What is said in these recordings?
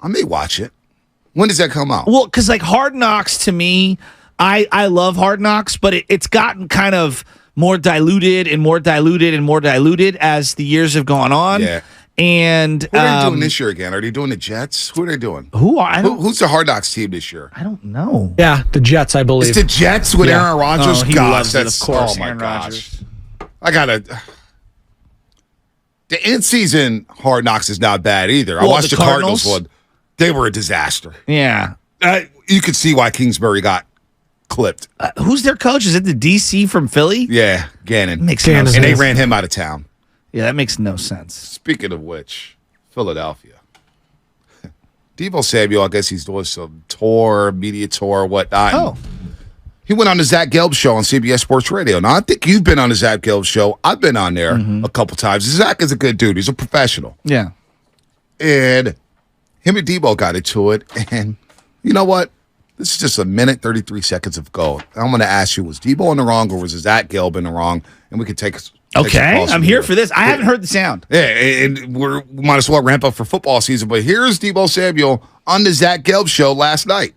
I may watch it. When does that come out? Well, because like Hard Knocks to me, I love Hard Knocks, but it's gotten kind of more diluted and more diluted and more diluted as the years have gone on. Yeah. And who are they doing this year again? Are they doing the Jets? Who are they doing? Who's the Hard Knocks team this year? I don't know. Yeah, the Jets, I believe. It's the Jets with Aaron Rodgers. Oh, he loves it, of course, oh my Aaron gosh! Rodgers. I gotta. The in-season Hard Knocks is not bad either. Well, I watched the Cardinals one. They were a disaster. Yeah. You could see why Kingsbury got clipped. Who's their coach? Is it the DC from Philly? Yeah, Gannon. Makes no sense. And they ran him out of town. Yeah, that makes no sense. Speaking of which, Philadelphia. Deebo Samuel, I guess he's doing some media tour, whatnot. Oh. He went on the Zach Gelb show on CBS Sports Radio. Now, I think you've been on the Zach Gelb show. I've been on there a couple times. Zach is a good dude. He's a professional. Yeah. And him and Deebo got into it. And you know what? This is just a minute, 33 seconds of gold. I'm going to ask you, was Deebo in the wrong or was Zach Gelb in the wrong? And we can take Okay, I'm here for this. I haven't heard the sound. Yeah, and we might as well ramp up for football season. But here's Deebo Samuel on the Zach Gelb show last night.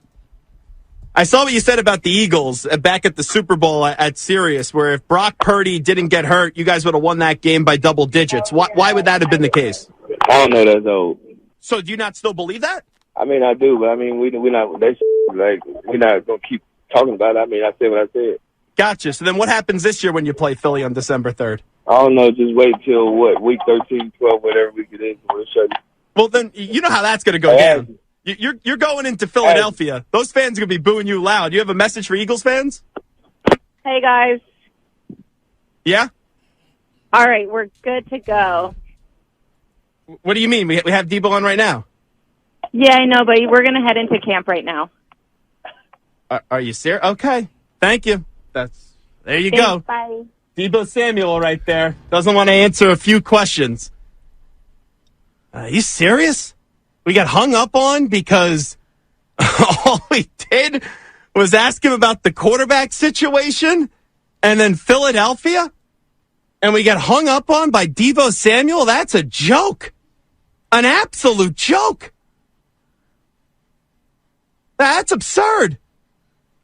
I saw what you said about the Eagles back at the Super Bowl at Sirius, where if Brock Purdy didn't get hurt, you guys would have won that game by double digits. Why would that have been the case? I don't know. That's old. So do you not still believe that? I mean, I do, but I mean, we're not. We're not gonna keep talking about it. I mean, I said what I said. Gotcha. So then what happens this year when you play Philly on December 3rd? I don't know. Just wait till, week 13, 12, whatever week it is. We'll show you. Well, then you know how that's going to go down. You're going into Philadelphia. Those fans are going to be booing you loud. You have a message for Eagles fans? Hey, guys. Yeah? All right, we're good to go. What do you mean? We have Deebo on right now? Yeah, I know, but we're going to head into camp right now. Are you serious? Okay. Thank you. There you Thanks, go. Bye. Deebo Samuel right there. Doesn't want to answer a few questions. Are you serious? We got hung up on because all we did was ask him about the quarterback situation and then Philadelphia? And we got hung up on by Deebo Samuel? That's a joke. An absolute joke. That's absurd.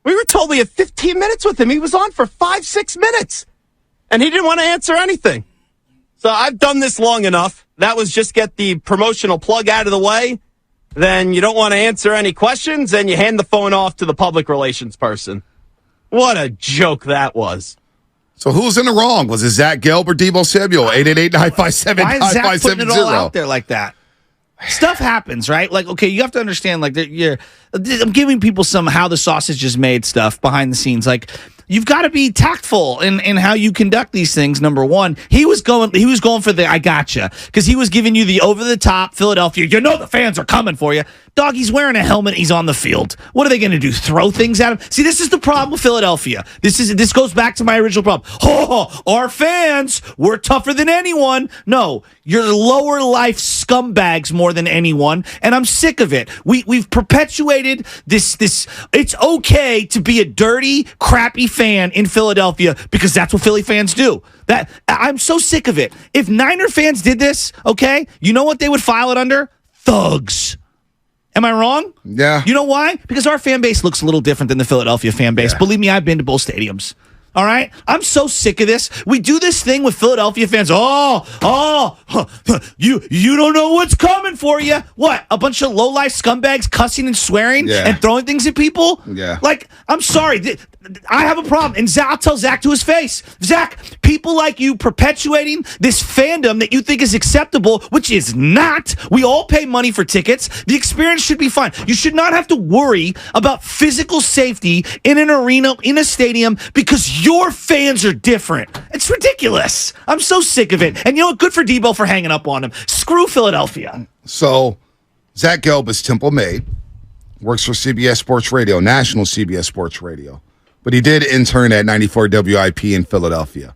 We were told we had 15 minutes with him. He was on for 5-6 minutes. And he didn't want to answer anything. So I've done this long enough. That was just get the promotional plug out of the way. Then you don't want to answer any questions, and you hand the phone off to the public relations person. What a joke that was. So who's in the wrong? Was it Zach Gelb or Deebo Samuel? 888-957-5570. Why is Zach putting it all out there like that? Stuff happens, right? Like, okay, you have to understand, like, I'm giving people some how the sausage is made stuff behind the scenes. Like, you've got to be tactful in how you conduct these things. Number one, he was going for the I gotcha, because he was giving you the over the top Philadelphia. You know the fans are coming for you. Dog, he's wearing a helmet. He's on the field. What are they going to do? Throw things at him? See, this is the problem with Philadelphia. This goes back to my original problem. Oh, our fans, we're tougher than anyone. No, you're lower life scumbags more than anyone, and I'm sick of it. We've perpetuated this. It's okay to be a dirty, crappy fan in Philadelphia because that's what Philly fans do. That I'm so sick of it. If Niner fans did this, okay, you know what they would file it under? Thugs. Am I wrong? Yeah. You know why? Because our fan base looks a little different than the Philadelphia fan base. Yeah. Believe me, I've been to both stadiums. All right? I'm so sick of this. We do this thing with Philadelphia fans. You don't know what's coming for you. What? A bunch of low-life scumbags cussing and swearing and throwing things at people? Yeah. Like, I'm sorry. I have a problem. And I'll tell Zach to his face. Zach, people like you perpetuating this fandom that you think is acceptable, which is not. We all pay money for tickets. The experience should be fine. You should not have to worry about physical safety in an arena, in a stadium, because your fans are different. It's ridiculous. I'm so sick of it. And you know what? Good for Deebo for hanging up on him. Screw Philadelphia. So, Zach Gelb is Temple made, works for CBS Sports Radio, national CBS Sports Radio. But he did intern at 94 WIP in Philadelphia.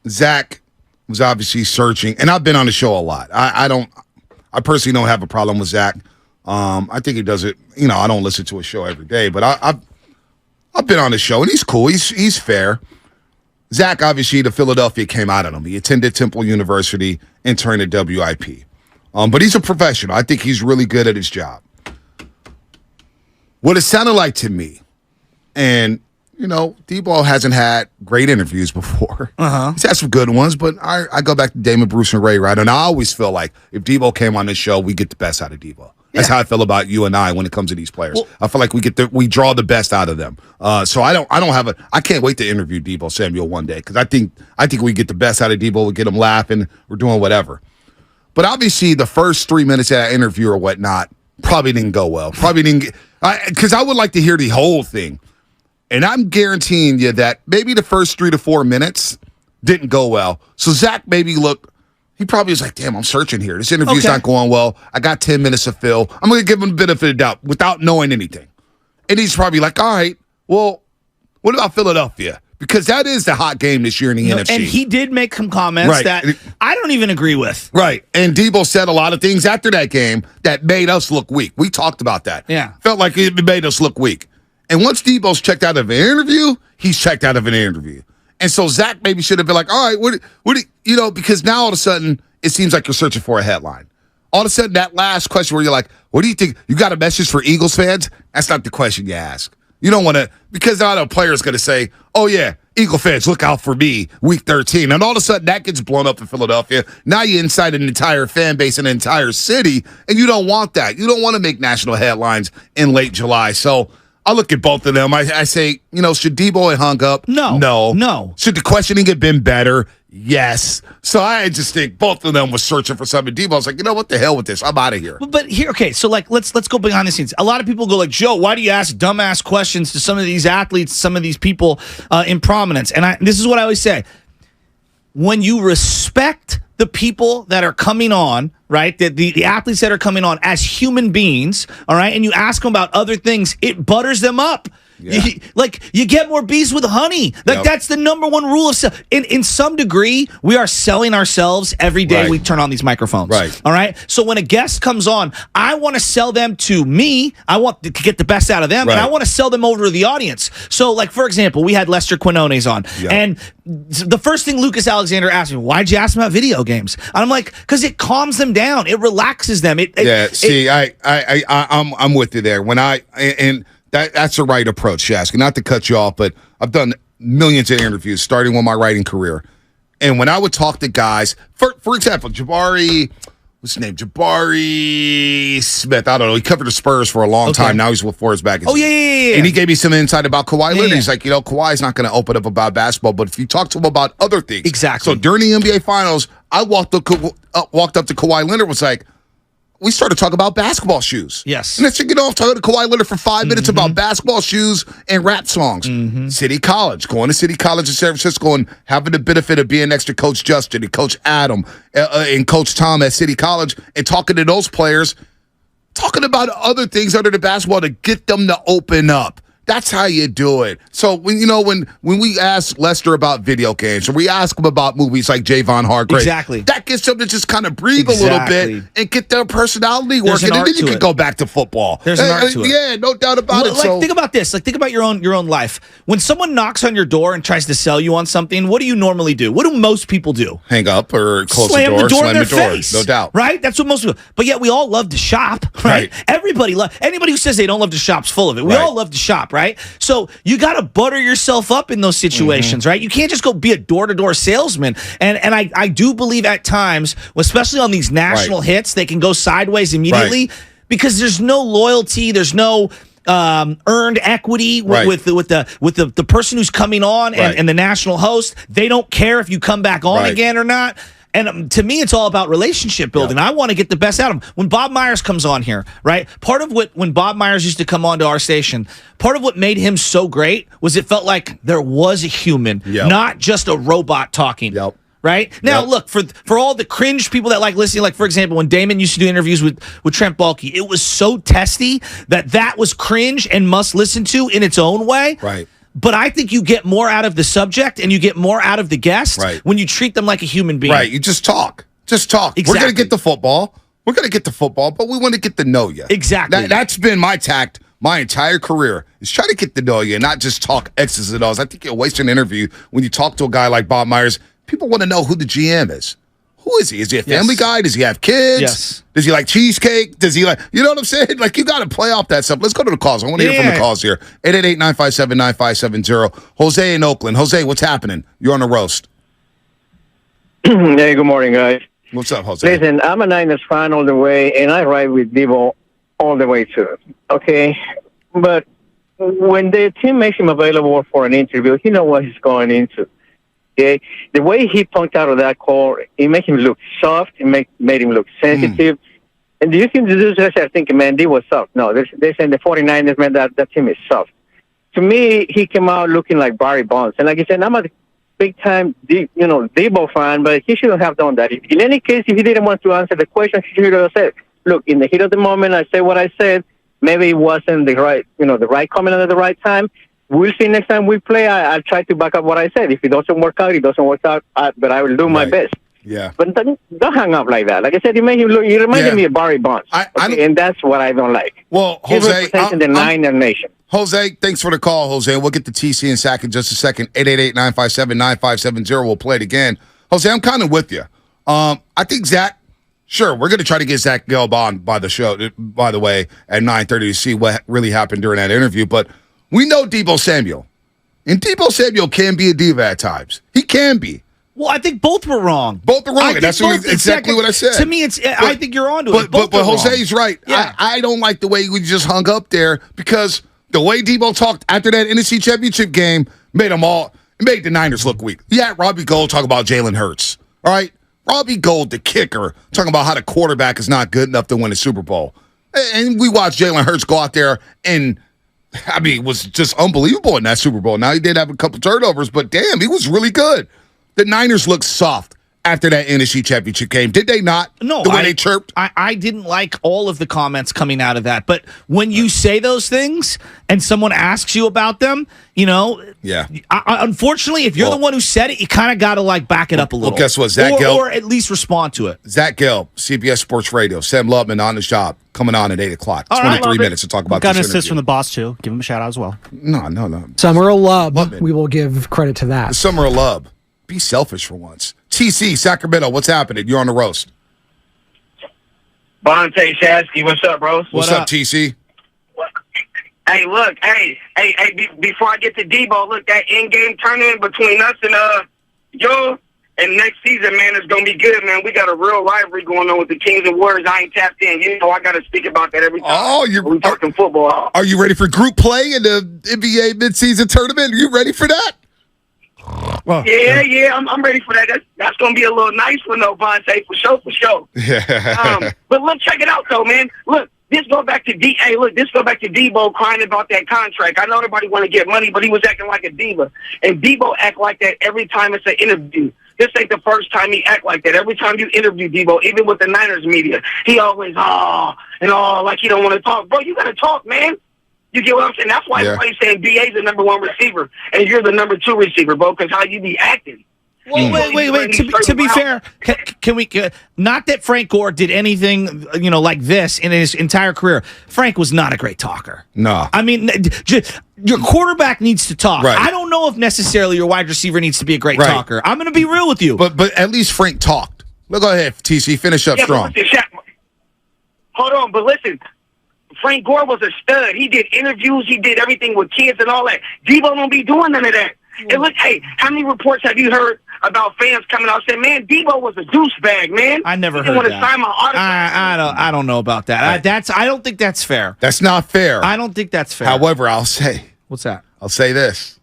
Zach was obviously searching, and I've been on the show a lot. I personally don't have a problem with Zach. I think he does it. You know, I don't listen to a show every day, but I've been on the show, and he's cool. He's fair. Zach, obviously, the Philadelphia came out on him. He attended Temple University, interned at WIP. But he's a professional. I think he's really good at his job. What it sounded like to me, and, Deebo hasn't had great interviews before. He's had some good ones, but I go back to Damon, Bruce, and Ray, right? And I always feel like if Deebo came on this show, we get the best out of Deebo. That's how I feel about you and I when it comes to these players. Well, I feel like we draw the best out of them. So I can't wait to interview Deebo Samuel one day because I think we get the best out of Deebo. We get him laughing. We're doing whatever. But obviously, the first 3 minutes of that interview or whatnot probably didn't go well. Probably didn't because I would like to hear the whole thing. And I'm guaranteeing you that maybe the first 3 to 4 minutes didn't go well. So Zach he probably was like, damn, I'm searching here. This interview's not going well. I got 10 minutes to fill. I'm going to give him a benefit of the doubt without knowing anything. And he's probably like, all right, well, what about Philadelphia? Because that is the hot game this year in the NFC. And he did make some comments that I don't even agree with. Right. And Deebo said a lot of things after that game that made us look weak. We talked about that. Yeah. Felt like it made us look weak. And once Deebo's checked out of an interview, he's checked out of an interview. And so Zach maybe should have been like, all right, because now all of a sudden it seems like you're searching for a headline. All of a sudden that last question where you're like, what do you think? You got a message for Eagles fans? That's not the question you ask. You don't want to, because now a player's going to say, oh yeah, Eagle fans, look out for me, week 13. And all of a sudden that gets blown up in Philadelphia. Now you incite an entire fan base and an entire city, and you don't want that. You don't want to make national headlines in late July. So I look at both of them. I say, should Deebo have hung up? No. Should the questioning have been better? Yes. So I just think both of them was searching for something. Deebo's like, what the hell with this? I'm out of here. But here, okay, so let's go behind the scenes. A lot of people go like, Joe, why do you ask dumbass questions to some of these athletes, some of these people in prominence? And this is what I always say. When you respect the people that are coming on, right, the athletes that are coming on as human beings, all right, and you ask them about other things, it butters them up. Yeah. You get more bees with honey. That's the number one rule of in some degree, we are selling ourselves every day we turn on these microphones. Right. All right. So when a guest comes on, I want to sell them to me. I want to get the best out of them, and I want to sell them over to the audience. So, for example, we had Lester Quinones on, and the first thing Lucas Alexander asked me, why'd you ask him about video games? And I'm like, because it calms them down. It relaxes them. I'm with you there. That's the right approach, Shask. Not to cut you off, but I've done millions of interviews starting with my writing career. And when I would talk to guys, for example, Jabari Smith. I don't know. He covered the Spurs for a long time. Now he's with Forrest Baggins. Oh, yeah. And he gave me some insight about Kawhi Leonard. He's like, Kawhi's not going to open up about basketball, but if you talk to him about other things. Exactly. So during the NBA Finals, I walked up to Kawhi Leonard, was like, we started talking about basketball shoes. Yes. And I said, I'm talking to Kawhi Leonard for 5 minutes about basketball shoes and rap songs. City College, going to City College in San Francisco and having the benefit of being next to Coach Justin and Coach Adam and Coach Tom at City College and talking to those players, talking about other things other than basketball to get them to open up. That's how you do it. So when we ask Lester about video games, or we ask him about movies like Javon Hargrave, that gets them to just kind of breathe a little bit and get their personality working, and then you can go back to football. There's an art to it. Yeah, no doubt about it. Think about this. Think about your own life. When someone knocks on your door and tries to sell you on something, what do you normally do? What do most people do? Hang up or close slam the door in their face. No doubt. Right? That's what most people. But yet we all love to shop. Right? Everybody anybody who says they don't love to shop's full of it. We all love to shop. Right? So you got to butter yourself up in those situations, right? You can't just go be a door-to-door salesman. And I do believe at times, especially on these national hits, they can go sideways immediately because there's no loyalty, there's no earned equity with the person who's coming on and the national host. They don't care if you come back on again or not. And to me, it's all about relationship building. I want to get the best out of him. When Bob Myers comes on here, right? When Bob Myers used to come on to our station, part of what made him so great was it felt like there was a human, not just a robot talking. Right? Now, look, for all the cringe people that like listening, like, for example, when Damon used to do interviews with Trent Baalke, it was so testy that was cringe and must listen to in its own way. Right. But I think you get more out of the subject and you get more out of the guest when you treat them like a human being. Right. You just talk. Exactly. We're going to get the football. But we want to get to know you. Exactly. That's been my tact my entire career, is try to get to know you and not just talk X's and O's. I think you'll waste an interview when you talk to a guy like Bob Myers. People want to know who the GM is. Who Who is he? Is he a family guy? Does he have kids? Yes. Does he like cheesecake? Does he like, you know what I'm saying? Like, you got to play off that stuff. Let's go to the calls. I want to hear from the calls here. 888-957-9570. Jose in Oakland. Jose, what's happening? You're on the roast. Hey, good morning, guys. What's up, Jose? Listen, I'm a Niners fan all the way, and I ride with Deebo all the way too. Okay, but when the team makes him available for an interview, he knows what he's going into. Okay, the way he punked out of that call, it made him look soft. It made him look sensitive. And do you think this is thinking, man, Deebo was soft? No, they're saying the 49ers, man, that team is soft. To me, he came out looking like Barry Bonds, and like I said, I'm a big-time, Deebo fan, but he shouldn't have done that. In any case, if he didn't want to answer the question, he should have said, look, in the heat of the moment, I said what I said. Maybe it wasn't the right comment at the right time. We'll see next time we play. I'll try to back up what I said. If it doesn't work out, it doesn't work out, but I will do my best. Yeah. But don't hang up like that. Like I said, it reminded me of Barry Bonds. And that's what I don't like. Well, He's Jose, representing the Niner Nation. Jose, thanks for the call, Jose. We'll get to TC and Sack in just a second. 888-957-9570. We'll play it again. Jose, I'm kind of with you. I think Zach, sure, we're going to try to get Zach Gelb on by the way, at 9:30 to see what really happened during that interview. But we know Deebo Samuel. And Deebo Samuel can be a diva at times. He can be. Well, I think both were wrong. Both are wrong. That's exactly what I said. To me, I think you're onto it. But Jose's right. Yeah. I don't like the way we just hung up there because the way Deebo talked after that NFC Championship game made the Niners look weak. Yeah, Robbie Gold talking about Jalen Hurts. All right? Robbie Gold, the kicker, talking about how the quarterback is not good enough to win a Super Bowl. And we watched Jalen Hurts go out there and, it was just unbelievable in that Super Bowl. Now, he did have a couple turnovers, but damn, he was really good. The Niners looked soft after that NFC Championship game. Did they not? No. The way they chirped? I didn't like all of the comments coming out of that. But when you say those things and someone asks you about them, Yeah. Unfortunately, if you're the one who said it, you kind of got to back it up a little. Well, guess what? Zach Gelb, or at least respond to it. Zach Gelb, CBS Sports Radio, Sam Lubman on the job, coming on at 8 o'clock. 23 minutes to talk about got this an assist from the boss, too. Give him a shout-out as well. No. Summer Lub, we will give credit to that. Summer Lub. Be selfish for once. TC, Sacramento, what's happening? You're on the roast. Bonte Shasky, what's up, bro? What's up, TC? Hey, look, before I get to Deebo, look, that in-game tournament between us and Joe, and next season, man, it's going to be good, man. We got a real rivalry going on with the Kings and Warriors. I ain't tapped in. I got to speak about that every time we talking football. Are you ready for group play in the NBA midseason tournament? Are you ready for that? Yeah, I'm ready for that. That's going to be a little nice one, though, Vontae, for sure. Yeah. But look, check it out, though, man. Look, this go back to Deebo crying about that contract. I know everybody want to get money, but he was acting like a diva. And Deebo act like that every time it's an interview. This ain't the first time he act like that. Every time you interview Deebo, even with the Niners media, he always, like he don't want to talk. Bro, you got to talk, man. You get what I'm saying? That's why everybody's saying BA's the number one receiver, and you're the number two receiver, bro, because how you be acting. Well, wait. To be fair, can we? Not that Frank Gore did anything, like this in his entire career. Frank was not a great talker. No. I mean, your quarterback needs to talk. Right. I don't know if necessarily your wide receiver needs to be a great talker. I'm going to be real with you. But at least Frank talked. Go ahead, TC. Finish up strong. Hold on, but listen. Frank Gore was a stud. He did interviews. He did everything with kids and all that. Deebo don't be doing none of that. And look, how many reports have you heard about fans coming out saying, "Man, Deebo was a douchebag, man"? I never heard want that. to sign my autograph. I don't know about that. I don't think that's fair. That's not fair. I don't think that's fair. However, I'll say. What's that? I'll say this.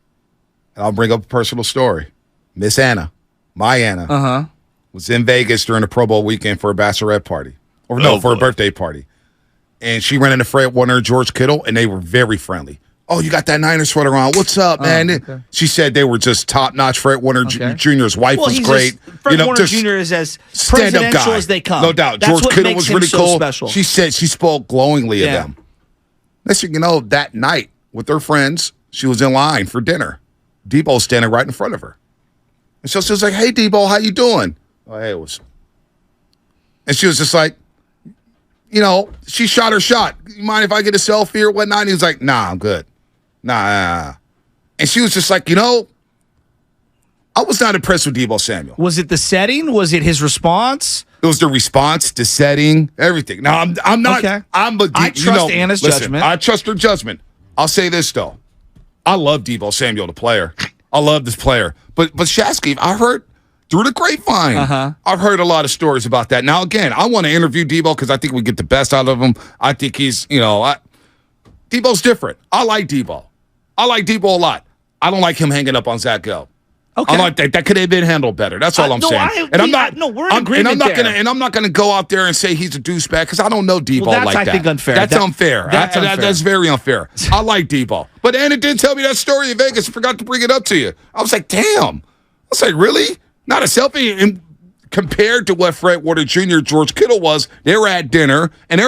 And I'll bring up a personal story. Miss Anna, my Anna, was in Vegas during the Pro Bowl weekend for a bachelorette party. For a birthday party. And she ran into Fred Warner and George Kittle, and they were very friendly. Oh, you got that Niners sweater on. What's up, man? Okay. She said they were just top-notch. Fred Warner Jr.'s wife was great. Fred Warner Jr. is as presidential as they come. No doubt. That's George what Kittle makes was really him so cool. special. She said she spoke glowingly of them. Next thing you know, that night with her friends, she was in line for dinner. Deebo standing right in front of her. And so she was like, "Hey, Deebo, how you doing?" Oh, hey, and she was just like, she shot her shot. You mind if I get a selfie or whatnot? And he was like, "Nah, I'm good. Nah." And she was just like, I was not impressed with Deebo Samuel. Was it the setting? Was it his response? It was the response, the setting, everything. Now, I'm not. Okay. I trust Anna's judgment. I trust her judgment. I'll say this, though. I love Deebo Samuel, the player. I love this player. But Shasky, I heard through the grapevine, I've heard a lot of stories about that. Now, again, I want to interview Deebo because I think we get the best out of him. I think he's, Deebo's different. I like Deebo. I like Deebo a lot. I don't like him hanging up on Zach Gelb. Okay. I like that. That could have been handled better. That's all I'm saying. We're in agreement And I'm not gonna go out there and say he's a douchebag because I don't know Deebo like that. I think unfair. That's unfair. That's very unfair. I like Deebo, but Anna did tell me that story in Vegas. I forgot to bring it up to you. I was like, damn. I was like, really? Not a selfie? And compared to what Fred Warner Jr., George Kittle was, they were at dinner and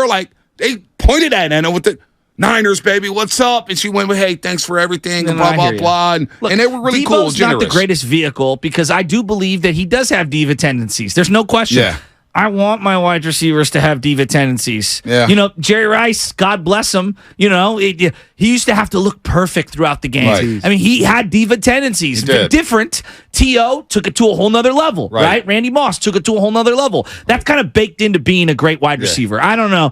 they pointed at Anna with the Niners, baby, what's up? And she went, hey, thanks for everything, and blah, blah, blah. And they were really cool, Deebo's generous. Not the greatest vehicle because I do believe that he does have diva tendencies. There's no question. Yeah. I want my wide receivers to have diva tendencies. Yeah. Jerry Rice, God bless him, he used to have to look perfect throughout the game. Right. I mean, he had diva tendencies. He did. Different. T.O. took it to a whole nother level, right? Randy Moss took it to a whole nother level. That's kind of baked into being a great wide receiver. I don't know.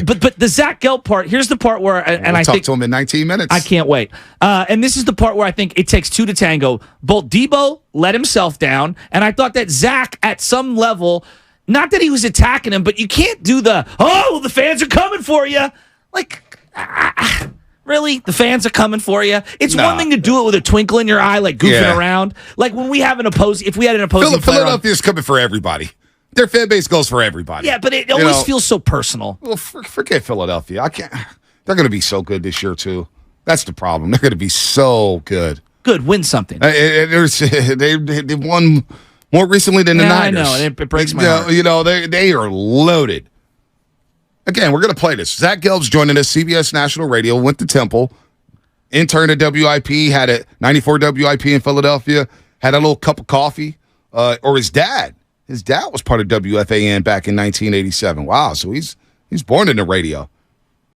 But the Zach Gelb part, here's the part where, I talk think to him in 19 minutes. I can't wait. And this is the part where I think it takes two to tango. Both Deebo let himself down, and I thought that Zach, at some level, not that he was attacking him, but you can't do the fans are coming for you. Really? The fans are coming for you? It's one thing to do it with a twinkle in your eye, like goofing around. Like when we have if we had an opposing player Philadelphia's coming for everybody. Their fan base goes for everybody. Yeah, but it always feels so personal. Well, forget Philadelphia. I can't. They're going to be so good this year too. That's the problem. They're going to be so good. Good, win something. They won more recently than the Niners. I know. It breaks my heart. They are loaded. Again, we're going to play this. Zach Gelb's joining us, CBS National Radio, went to Temple, interned at WIP, had a 94 WIP in Philadelphia, had a little cup of coffee, or his dad. His dad was part of WFAN back in 1987. Wow, so he's born in the radio.